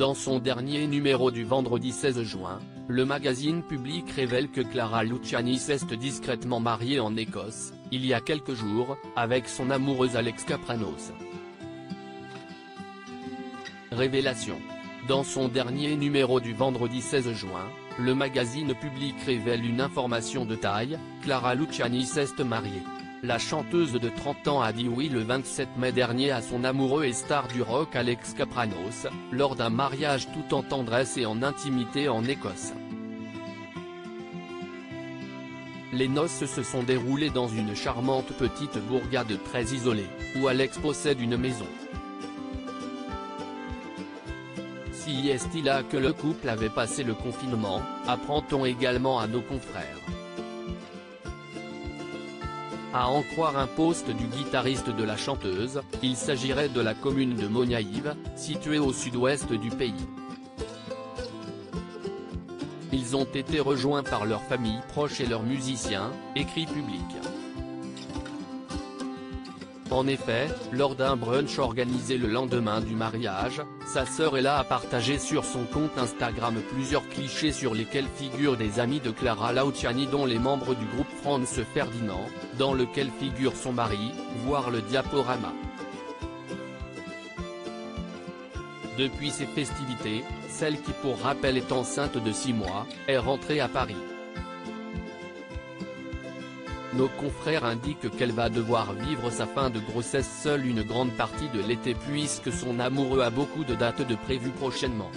Dans son dernier numéro du vendredi 16 juin, le magazine Public révèle que Clara Luciani s'est discrètement mariée en Écosse, il y a quelques jours, avec son amoureuse Alex Kapranos. Révélation. Dans son dernier numéro du vendredi 16 juin, le magazine Public révèle une information de taille, Clara Luciani s'est mariée. La chanteuse de 30 ans a dit oui le 27 mai dernier à son amoureux et star du rock Alex Kapranos, lors d'un mariage tout en tendresse et en intimité en Écosse. Les noces se sont déroulées dans une charmante petite bourgade très isolée, où Alex possède une maison. Si est-il là que le couple avait passé le confinement, apprend-on également à nos confrères. À en croire un post du guitariste de la chanteuse, il s'agirait de la commune de Moniaive, située au sud-ouest du pays. Ils ont été rejoints par leurs familles proches et leurs musiciens, écrit Public. En effet, lors d'un brunch organisé le lendemain du mariage, sa sœur Ella a partagé sur son compte Instagram plusieurs clichés sur lesquels figurent des amis de Clara Luciani dont les membres du groupe Franz Ferdinand, dans lequel figure son mari, voire le diaporama. Depuis ces festivités, celle qui pour rappel est enceinte de 6 mois, est rentrée à Paris. Nos confrères indiquent qu'elle va devoir vivre sa fin de grossesse seule une grande partie de l'été puisque son amoureux a beaucoup de dates de prévues prochainement.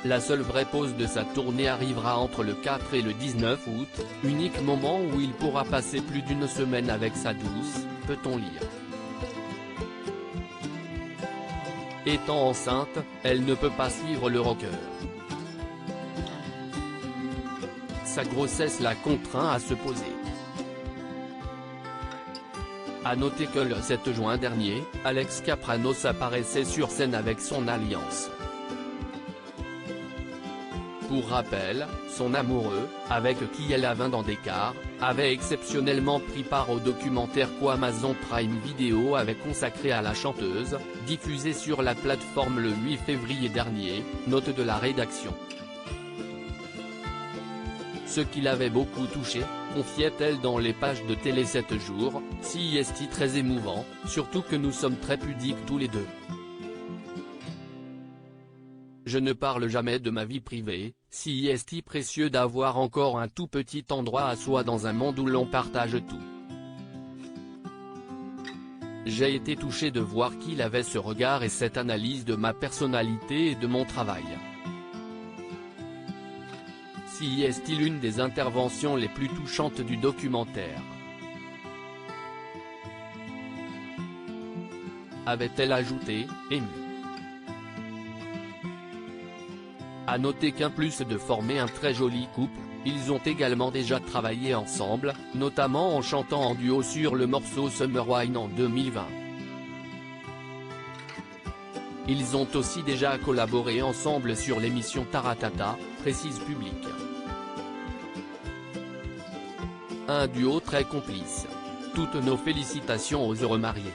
La seule vraie pause de sa tournée arrivera entre le 4 et le 19 août, unique moment où il pourra passer plus d'une semaine avec sa douce, peut-on lire. Étant enceinte, elle ne peut pas suivre le rocker. Sa grossesse l'a contraint à se poser. A noter que le 7 juin dernier, Alex Kapranos apparaissait sur scène avec son alliance. Pour rappel, son amoureux, avec qui elle a 20 ans d'écart, avait exceptionnellement pris part au documentaire qu'Amazon Prime Video avait consacré à la chanteuse, diffusé sur la plateforme le 8 février dernier, note de la rédaction. Ce qui l'avait beaucoup touché, confiait-elle dans les pages de Télé 7 jours, si est très émouvant, surtout que nous sommes très pudiques tous les deux. Je ne parle jamais de ma vie privée, si est précieux d'avoir encore un tout petit endroit à soi dans un monde où l'on partage tout. J'ai été touché de voir qu'il avait ce regard et cette analyse de ma personnalité et de mon travail. Si est une des interventions les plus touchantes du documentaire. Avait-elle ajouté, émue. A noter qu'en plus de former un très joli couple, ils ont également déjà travaillé ensemble, notamment en chantant en duo sur le morceau Summer Wine en 2020. Ils ont aussi déjà collaboré ensemble sur l'émission Taratata, précise Public. Un duo très complice. Toutes nos félicitations aux heureux mariés.